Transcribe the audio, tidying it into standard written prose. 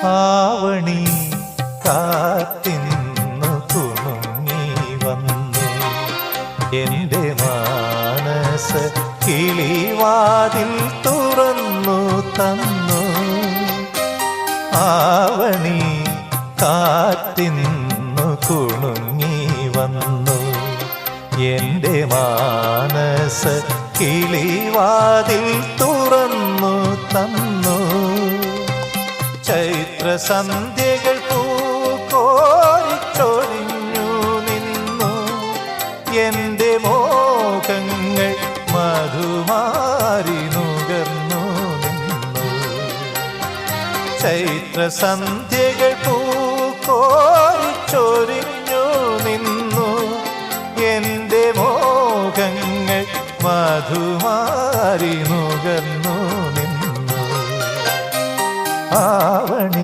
ആവണി കാത്തിന്നു കുണുങ്ങി വന്നു എൻ്റെ മാനസ കിളിവാതിൽ തുറന്നു തന്നു. ആവണി കാത്തിന്നു കുണുങ്ങി വന്നു എൻ്റെ മാനസ കിളിവാതിൽ തുറന്നു തന്നു. ചൈത്രസന്ധ്യകൾ പൂക്കോരിച്ചൊരിഞ്ഞു നിന്നു എൻ്റെ മോഹങ്ങൾ മധുമാരി നുകർന്നു നിന്നു. ചൈത്രസന്ധ്യകൾ പൂക്കോരിച്ചൊരിഞ്ഞു നിന്നു എൻ്റെ മോഹങ്ങൾ മധുമാരി നുകർന്നു നിന്നു. ആവണി